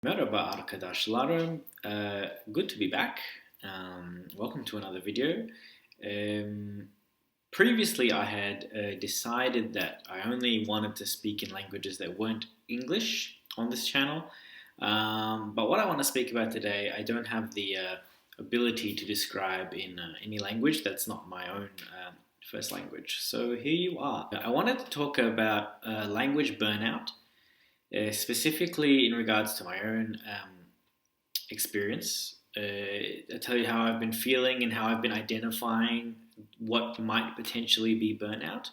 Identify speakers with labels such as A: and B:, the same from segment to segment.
A: Merhaba arkadaşlarım. Good to be back. Welcome to another video. Previously, I had decided that I only wanted to speak in languages that weren't English on this channel. But what I want to speak about today, I don't have the ability to describe in any language that's not my own first language. So here you are. I wanted to talk about language burnout. Specifically in regards to my own experience. I'll tell you how I've been feeling and how I've been identifying what might potentially be burnout,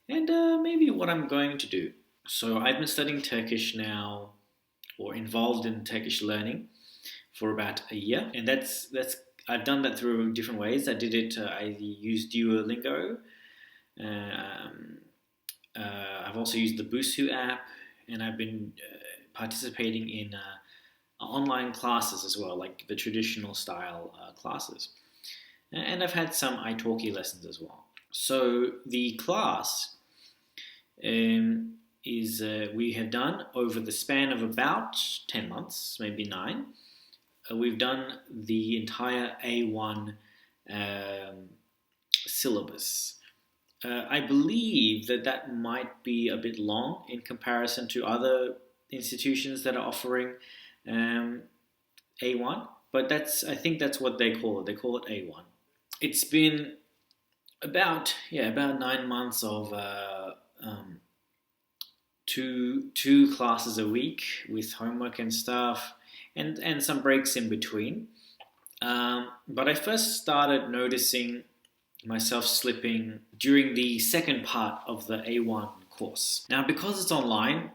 A: and maybe what I'm going to do. So I've been studying Turkish now, or involved in Turkish learning, for about a year, and that's I've done that through different ways. I did it. I used DuoLingo. I've also used the Busuu app, and I've been participating in online classes as well, like the traditional style classes. And I've had some italki lessons as well. So the class is we have done over the span of about 10 months, maybe 9. We've done the entire A1 syllabus. I believe that might be a bit long in comparison to other institutions that are offering A1, but I think that's what they call it. They call it A1. It's been about 9 months of two classes a week with homework and stuff, and some breaks in between. But I first started noticing myself slipping during the second part of the A1 course. Now, because it's online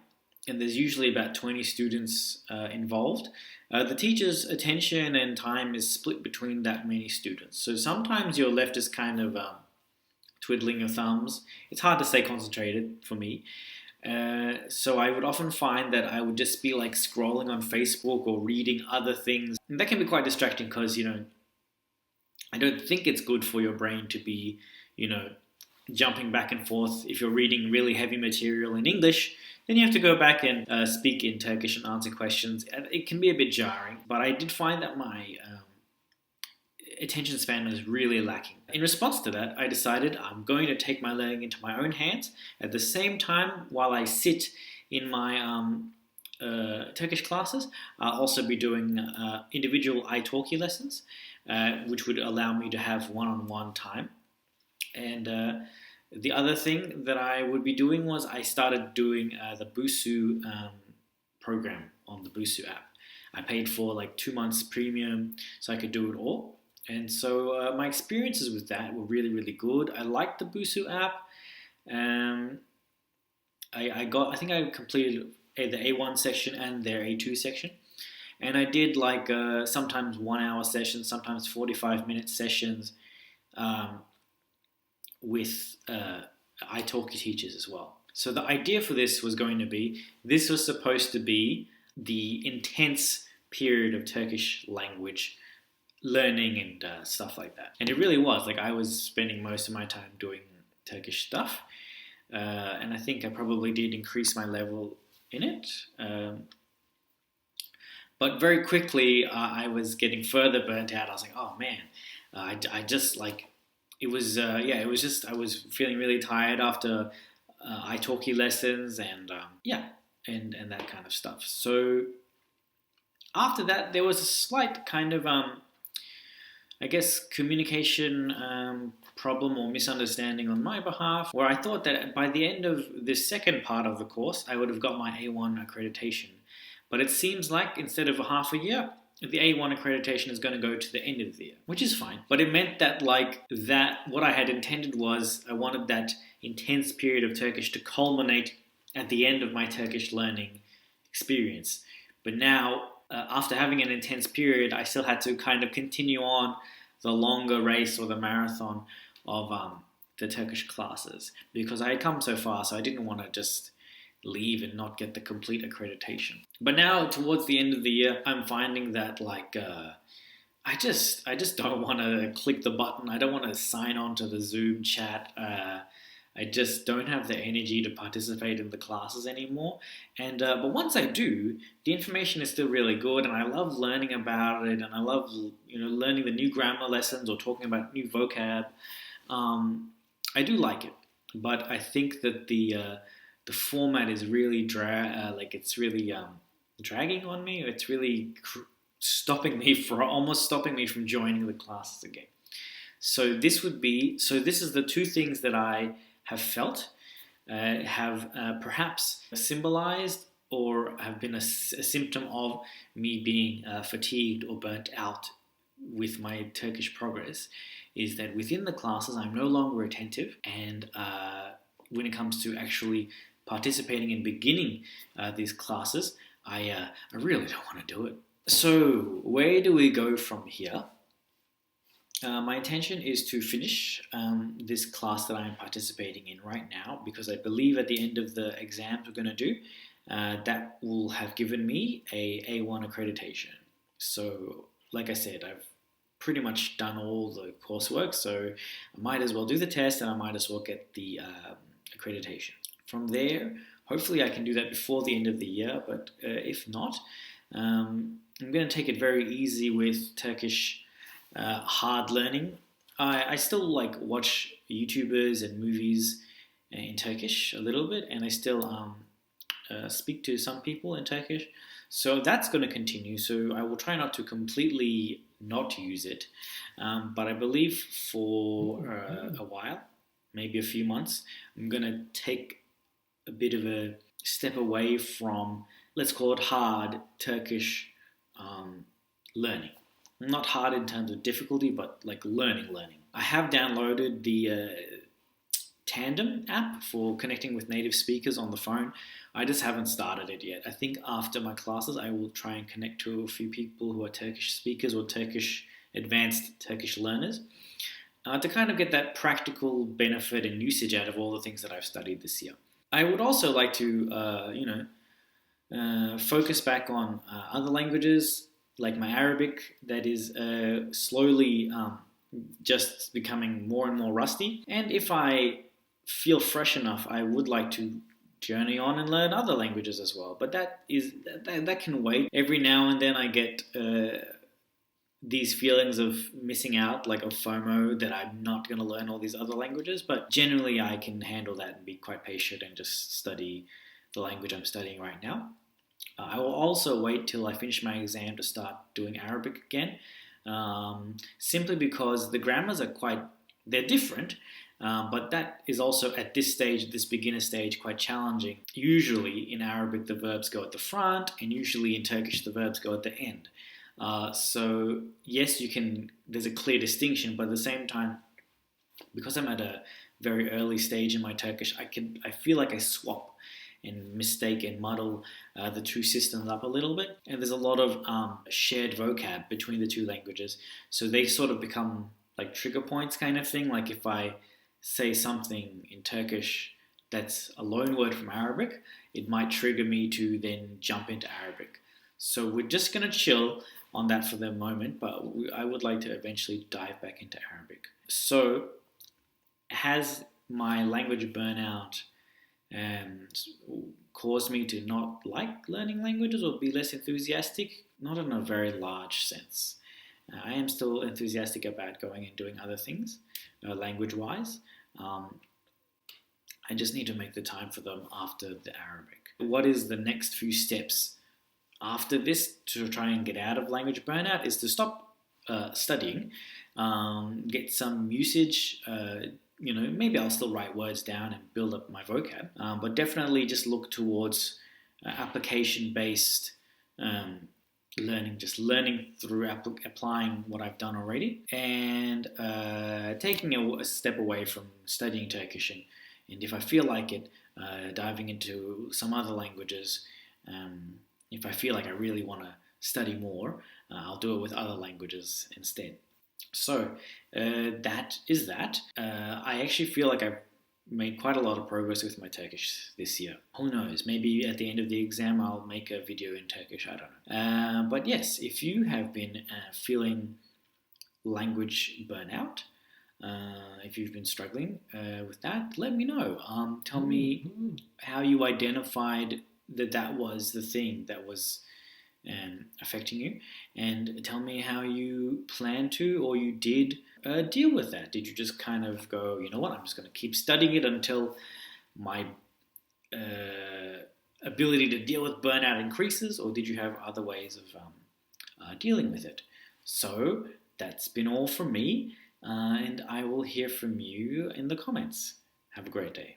A: and there's usually about 20 students involved, the teacher's attention and time is split between that many students. So sometimes you're left as kind of twiddling your thumbs. It's hard to stay concentrated for me. So I would often find that I would just be like scrolling on Facebook or reading other things. And that can be quite distracting because, I don't think it's good for your brain to be, jumping back and forth. If you're reading really heavy material in English, then you have to go back and speak in Turkish and answer questions. It can be a bit jarring, but I did find that my attention span was really lacking. In response to that, I decided I'm going to take my learning into my own hands. At the same time, while I sit in my Turkish classes, I'll also be doing individual italki lessons, which would allow me to have one-on-one time. And the other thing that I would be doing was I started doing the Busuu program on the Busuu app. I paid for like 2 months premium so I could do it all. And so my experiences with that were really, really good. I liked the Busuu app. I think I completed the A1 section and their A2 section. And I did like sometimes 1 hour sessions, sometimes 45-minute sessions with italki teachers as well. So the idea for this was going to be, this was supposed to be the intense period of Turkish language learning and stuff like that. And it really was. Like I was spending most of my time doing Turkish stuff. And I think I probably did increase my level in it. But very quickly, I was getting further burnt out. I was like, oh man, I just like, it was just, I was feeling really tired after italki lessons and and that kind of stuff. So after that, there was a slight kind of, I guess, communication problem or misunderstanding on my behalf, where I thought that by the end of this second part of the course, I would have got my A1 accreditation. But it seems like instead of a half a year, the A1 accreditation is going to go to the end of the year, which is fine. But it meant that what I had intended was I wanted that intense period of Turkish to culminate at the end of my Turkish learning experience. But now, after having an intense period, I still had to kind of continue on the longer race or the marathon of the Turkish classes because I had come so far, so I didn't want to just leave and not get the complete accreditation. But now, towards the end of the year, I'm finding that I just don't want to click the button. I don't want to sign on to the Zoom chat. I just don't have the energy to participate in the classes anymore. And but once I do, the information is still really good, and I love learning about it, and I love learning the new grammar lessons or talking about new vocab. I do like it, but I think that the format is really it's really dragging on me. It's really stopping me for almost stopping me from joining the classes again. This is the two things that I have felt have perhaps symbolized or have been a symptom of me being fatigued or burnt out with my Turkish progress, is that within the classes I'm no longer attentive, and when it comes to actually participating in beginning these classes, I really don't want to do it. So where do we go from here? My intention is to finish this class that I'm participating in right now, because I believe at the end of the exams we're going to do, that will have given me a A1 accreditation. So, like I said, I've pretty much done all the coursework, so I might as well do the test and I might as well get the accreditation. From there, hopefully I can do that before the end of the year, but if not, I'm going to take it very easy with Turkish hard learning. I still watch YouTubers and movies in Turkish a little bit, and I still speak to some people in Turkish. So that's going to continue. So I will try not to completely not use it, but I believe for a while, maybe a few months, I'm going to take a bit of a step away from, let's call it hard Turkish learning. Not hard in terms of difficulty, but like learning. I have downloaded the Tandem app for connecting with native speakers on the phone. I just haven't started it yet. I think after my classes, I will try and connect to a few people who are Turkish speakers or advanced Turkish learners to kind of get that practical benefit and usage out of all the things that I've studied this year. I would also like to, focus back on other languages, like my Arabic, that is slowly just becoming more and more rusty. And if I feel fresh enough, I would like to journey on and learn other languages as well. But that can wait. Every now and then I get these feelings of missing out, like of FOMO, that I'm not going to learn all these other languages. But generally I can handle that and be quite patient and just study the language I'm studying right now. I will also wait till I finish my exam to start doing Arabic again, simply because the grammars they're different, but that is also at this stage, this beginner stage, quite challenging. Usually in Arabic the verbs go at the front, and usually in Turkish the verbs go at the end. So yes, there's a clear distinction, but at the same time, because I'm at a very early stage in my Turkish, I feel like I swap and mistake and muddle the two systems up a little bit. And there's a lot of shared vocab between the two languages. So they sort of become like trigger points kind of thing. Like if I say something in Turkish that's a loan word from Arabic, it might trigger me to then jump into Arabic. So we're just going to chill on that for the moment, but I would like to eventually dive back into Arabic. So has my language burnout caused me to not like learning languages or be less enthusiastic? Not in a very large sense. I am still enthusiastic about going and doing other things, language-wise. I just need to make the time for them after the Arabic. What is the next few steps after this to try and get out of language burnout is to stop studying, get some usage. Maybe I'll still write words down and build up my vocab, but definitely just look towards application-based learning, just learning through applying what I've done already, and taking a step away from studying Turkish, and if I feel like it, diving into some other languages. If I feel like I really want to study more, I'll do it with other languages instead. So that is that. I actually feel like I've made quite a lot of progress with my Turkish this year. Who knows, maybe at the end of the exam I'll make a video in Turkish, I don't know. But yes, if you have been feeling language burnout, If you've been struggling with that, let me know. Tell me how you identified that was the thing that was affecting you, and tell me how you plan to or you did deal with that. Did you just kind of go, you know what, I'm just going to keep studying it until my ability to deal with burnout increases, or did you have other ways of dealing with it? So that's been all from me, and I will hear from you in the comments. Have a great day.